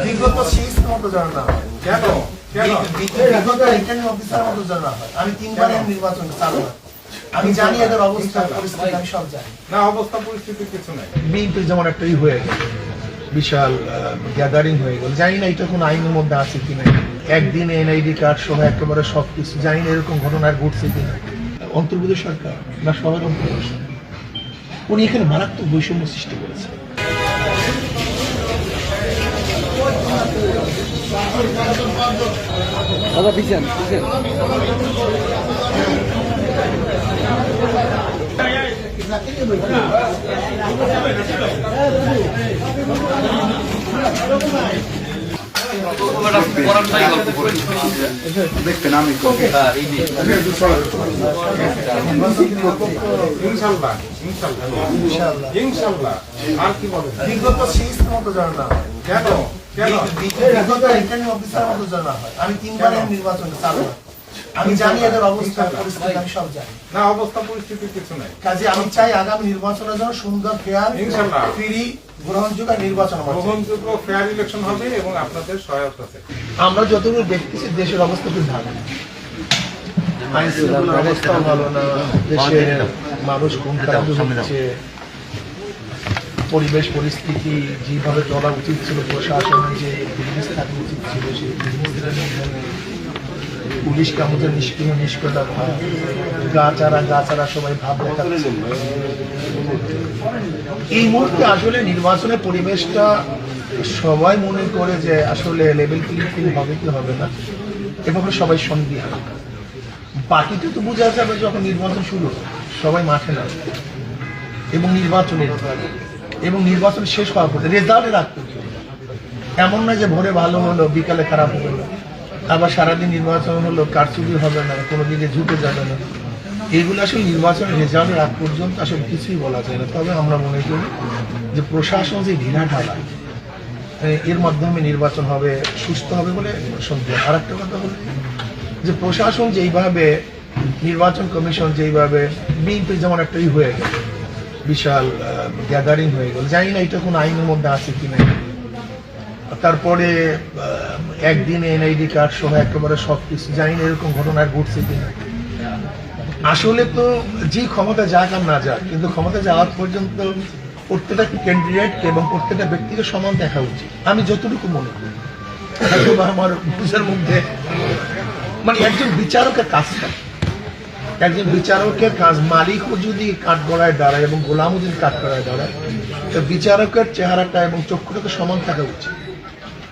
বিগত সিরিজ মতো জানা না হয় কেন বিগত রিটার্নিং অফিসার মতো জানা হয়। আমি তিনবারের নির্বাচন চালু, আমি জানি এদের অবস্থা পরিস্থিতি, আমি সব জানি। না অবস্থা পরিস্থিতির কিছু নাই। বিএনপির যেমন একটা হয়ে গেল, বিশাল গ্যাদারিং হয়ে গেল, জানি না এটা কোনো আইনের মধ্যে আছে কিনা, একদিনে এনআইডি কার্ড সহ একেবারে সবকিছু, জানি না এরকম ঘটনা ঘটছে কিনা। অন্তর্বর্তী সরকার না সবার অন্তর্বর্তী সরকার, উনি এখানে মারাত্মক বৈষম্য সৃষ্টি করেছে। দেখবেন আমি ইনশাল্লাহ ইনশাল্লাহ ইনশাল্লাহ। আর কি বলেন? বিগত সিরিজ মতো জানা না হয় কেন বিগত রিটার্নিং অফিসার মতো জানা হয়। আমি তিনবারের নির্বাচন চালু, আমি জানি এদের অবস্থা পরিস্থিতি, আমি সব জানি। না অবস্থা পরিস্থিতির কিছু নাই। কাজে আমি চাই আগামী নির্বাচনের জন্য সুন্দর, ফেয়ার, ইনশাল্লাহ ফ্রি, গ্রহণযোগ্য নির্বাচন হবে, গ্রহণযোগ্য ফেয়ার ইলেকশন হবে এবং আপনাদের সহায়তা আছে। আমরা যতদূর দেখতেছি দেশের অবস্থা খুব ভালো, আইন শৃঙ্খলার অবস্থাও ভালো না, দেশের মানুষ খুন খারাপ হচ্ছে, পরিবেশ পরিস্থিতি যেভাবে চলা উচিত ছিল, প্রশাসনের যে বিজনেস থাকা উচিত ছিল সেই বিজনেসের পুলিশ কামতে নিষ্ক্রিয় নিষ্ক্রিয়তা, গাছারা সবাই ভাব দেখাচ্ছে। এই মুহূর্তে আসলে নির্বাচনের পরিবেশটা সবাই মনে করে যে আসলে লেভেল প্লেইং হবে কি হবে না, এভাবে সবাই সন্দিহান। বাকিটা তো বোঝা যাবে যখন নির্বাচন শুরু, সবাই মাঠে নামে এবং নির্বাচন শেষ হওয়ার পরে রেজাল্টে রাখতে এমন না যে ভোরে ভালো হলো বিকালে খারাপ হলো, আবার সারাদিন নির্বাচন হলো, কারচুপি হবে না, কোনো দিকে ঝুঁকে যাবে না। এইগুলো আসলে নির্বাচনের রেজাল্টের আগ পর্যন্ত আসলে কিছুই বলা যায় না। তবে আমরা মনে করি যে প্রশাসন যে ঢিলা ঢালা, এর মাধ্যমে নির্বাচন হবে, সুস্থ হবে বলে সন্দেহ। আর একটা কথা হলো যে প্রশাসন যেইভাবে, নির্বাচন কমিশন যেইভাবে, বিএনপির যেমন একটা হয়ে গেল, বিশাল গ্যাদারিং হয়ে গেল, জানি না এটা কোনো আইনের মধ্যে আছে কিনা। তারপরে একদিনে এনআইডি কার্ড সহ একেবারে সবকিছু, জানি না এরকম ঘটনা ঘটছে কিনা। আসলে তো যে ক্ষমতা যাক আর না যাক, কিন্তু ক্ষমতা যাওয়ার পর্যন্ত প্রত্যেকটা ক্যান্ডিডেটকে এবং প্রত্যেকটা ব্যক্তিকে সমান দেখা উচিত। আমি যতটুকু মনে করি আমার বুঝের মধ্যে, মানে একজন বিচারকের কাজটা, একজন বিচারকের কাজ, মালিকও যদি কাঠগড়ায় দাঁড়ায় এবং গোলামও যদি কাঠগড়ায় দাঁড়ায়, তো বিচারকের চেহারাটা এবং চক্ষুটাকে সমান থাকা উচিত।